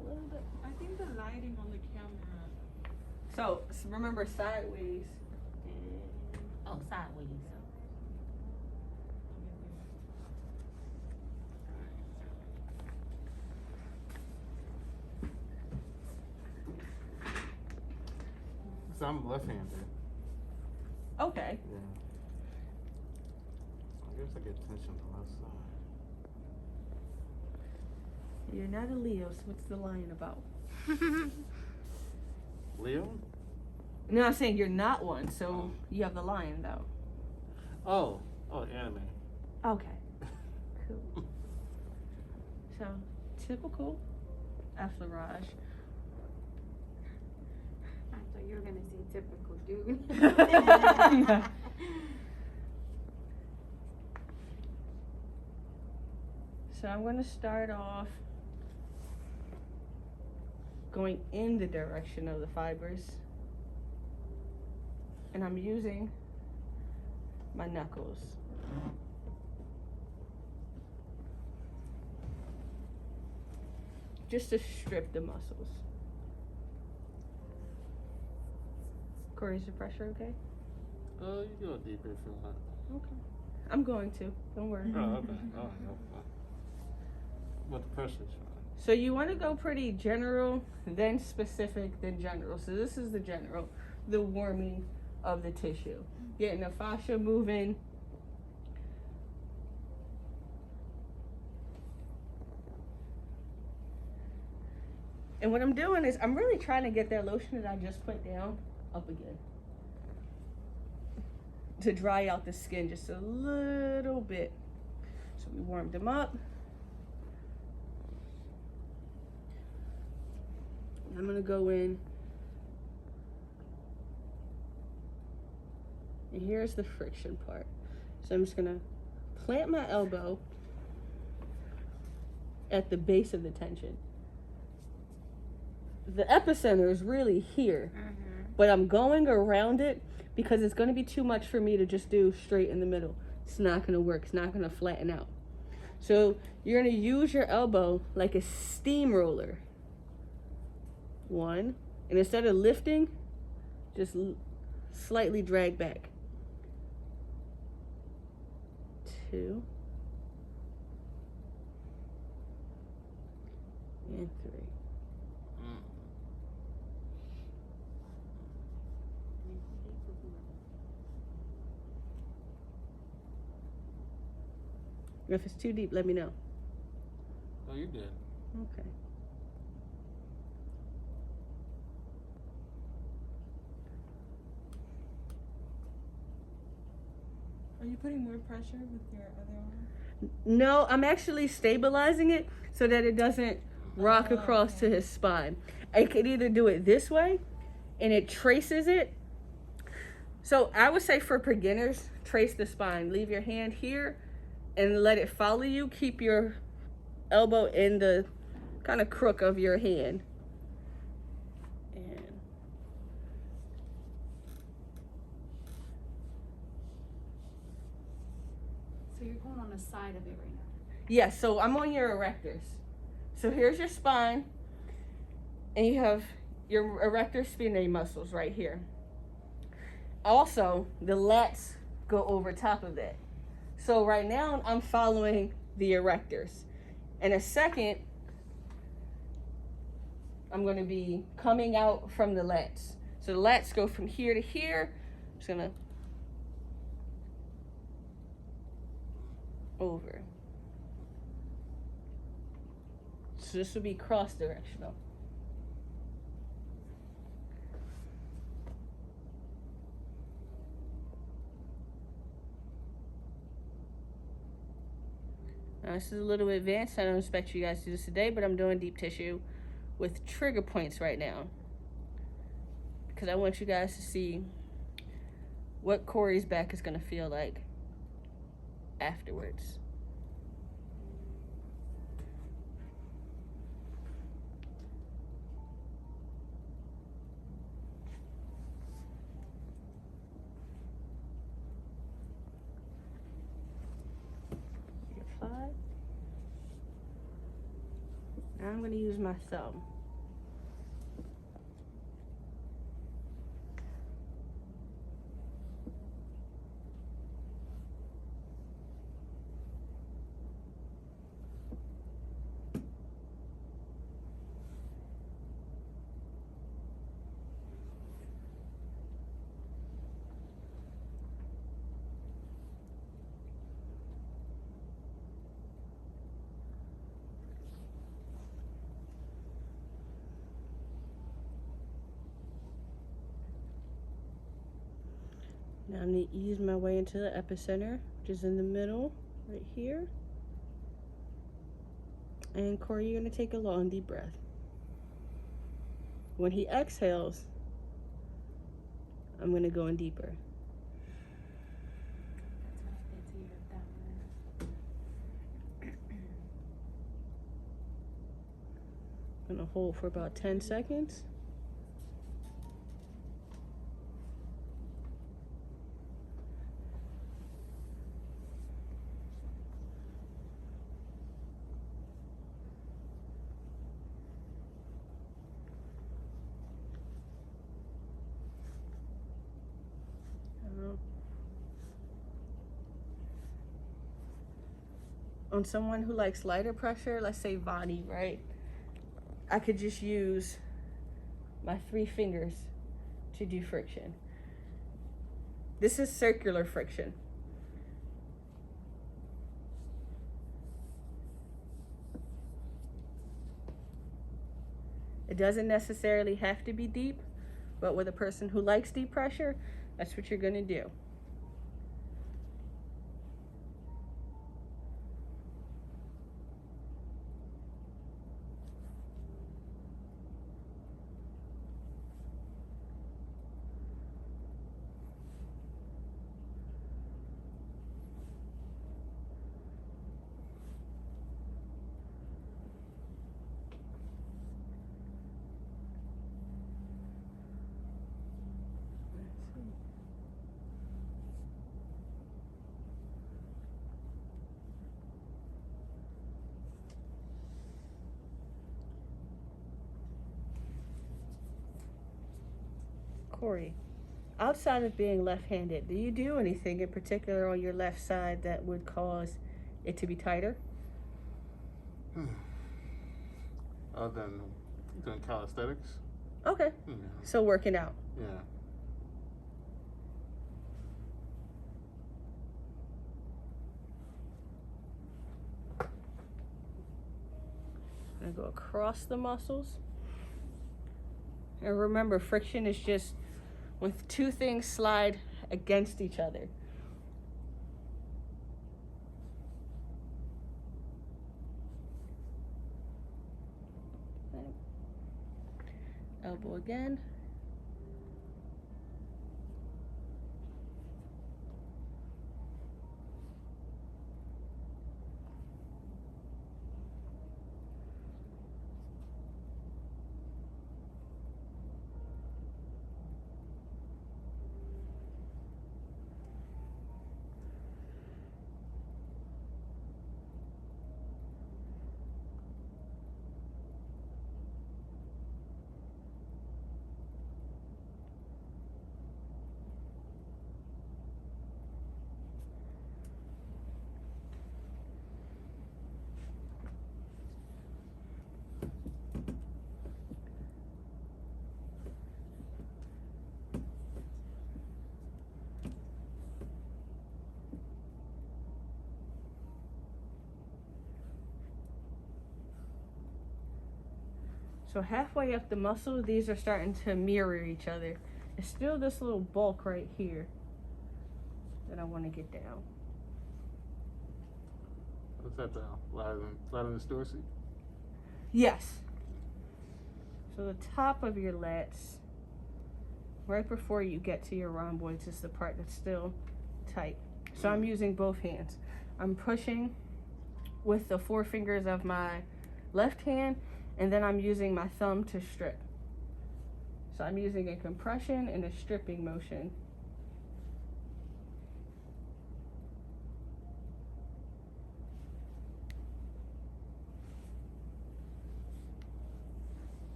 a little bit. I think the lighting on the camera. So remember sideways. Oh, sideways. So I'm left-handed. Okay. Yeah. I guess I get tension on the left side. You're not a Leo, so what's the lion about? Leo? No, I'm saying you're not one, so you have the lion though. Oh, anime. Okay. Cool. So, typical effleurage. I thought you were gonna say typical dude. Yeah. So I'm going to start off going in the direction of the fibers. And I'm using my knuckles. Just to strip the muscles. Corey, is the pressure okay? You go deeper if you want. Okay. I'm going to. Don't worry. Oh, okay. Oh, no. But the pressure's fine. So you want to go pretty general, then specific, then general. So this is the general, the warming of the tissue. Getting the fascia moving. And what I'm doing is I'm really trying to get that lotion that I just put down up again. To dry out the skin just a little bit. So we warmed them up. I'm gonna go in, and here's the friction part. So I'm just gonna plant my elbow at the base of the tension. The epicenter is really here, but I'm going around it because it's gonna be too much for me to just do straight in the middle. It's not gonna work, it's not gonna flatten out. So you're gonna use your elbow like a steamroller. One, and instead of lifting, just slightly drag back. Two, and three. If it's too deep, let me know. Oh, you did. Okay. Are you putting more pressure with your other arm? No, I'm actually stabilizing it so that it doesn't rock across to his spine. I could either do it this way and it traces it. So I would say for beginners, trace the spine. Leave your hand here and let it follow you. Keep your elbow in the kind of crook of your hand. So you're going on the side of it right now. Yes, so I'm on your erectors. So here's your spine, and you have your erector spinae muscles right here. Also, the lats go over top of that. So right now, I'm following the erectors. In a second, I'm going to be coming out from the lats. So the lats go from here to here. I'm just going to over. So this will be cross directional. Now this is a little advanced. I don't expect you guys to do this today, but I'm doing deep tissue with trigger points right now because I want you guys to see what Corey's back is going to feel like afterwards. Now I'm going to use my thumb. Now I'm going to ease my way into the epicenter, which is in the middle, right here. And Corey, you're going to take a long, deep breath. When he exhales, I'm going to go in deeper. I'm going to hold for about 10 seconds. On someone who likes lighter pressure, let's say Vani, right? I could just use my 3 fingers to do friction. This is circular friction. It doesn't necessarily have to be deep, but with a person who likes deep pressure, that's what you're gonna do. Corey, outside of being left-handed, do you do anything in particular on your left side that would cause it to be tighter? Other than doing calisthenics? Okay, Yeah. so working out. Yeah. I'm gonna go across the muscles. And remember, friction is just when 2 things slide against each other. Okay. Elbow again. So halfway up the muscle, these are starting to mirror each other. It's still this little bulk right here that I want to get down. What's that the Latinus dorsi? Yes. So the top of your lats, right before you get to your rhomboids, is the part that's still tight. So I'm using both hands. I'm pushing with the 4 fingers of my left hand, and then I'm using my thumb to strip. So I'm using a compression and a stripping motion.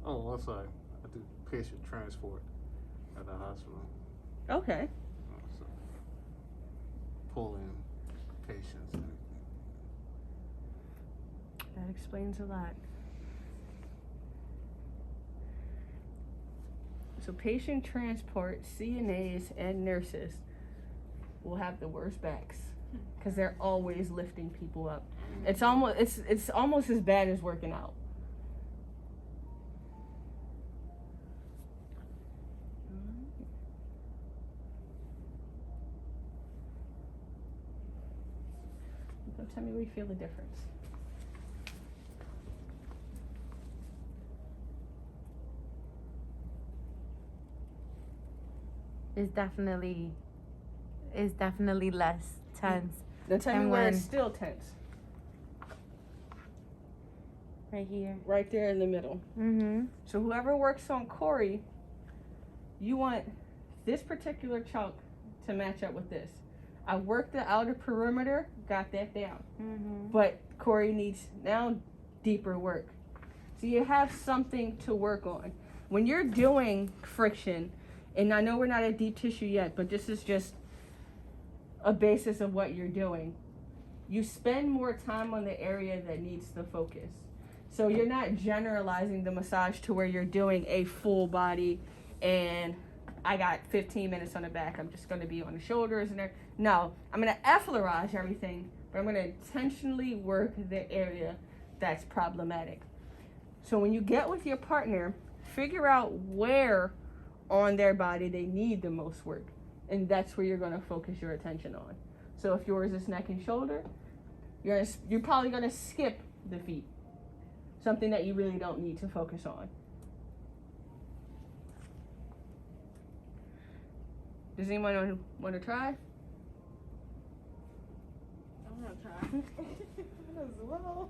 Oh, I'm sorry. I do patient transport at the hospital. Okay. So pull in patients. That explains a lot. So patient transport, CNAs and nurses will have the worst backs because they're always lifting people up. It's almost as bad as working out. So tell me where you feel the difference. It's definitely less tense. Now tell me And where when- it's still tense. Right here. Right there in the middle. Mm-hmm. So whoever works on Corey, you want this particular chunk to match up with this. I worked the outer perimeter, got that down. Mm-hmm. But Corey needs now deeper work. So you have something to work on. When you're doing friction, and I know we're not at deep tissue yet, but this is just a basis of what you're doing. You spend more time on the area that needs the focus. So you're not generalizing the massage to where you're doing a full body and I got 15 minutes on the back. I'm just going to be on the shoulders and there. No, I'm going to effleurage everything, but I'm going to intentionally work the area that's problematic. So when you get with your partner, figure out where on their body they need the most work, and that's where you're going to focus your attention on. So if yours is neck and shoulder, you're probably going to skip the feet, something that you really don't need to focus on. Does anyone want to try? I'm gonna try. As well.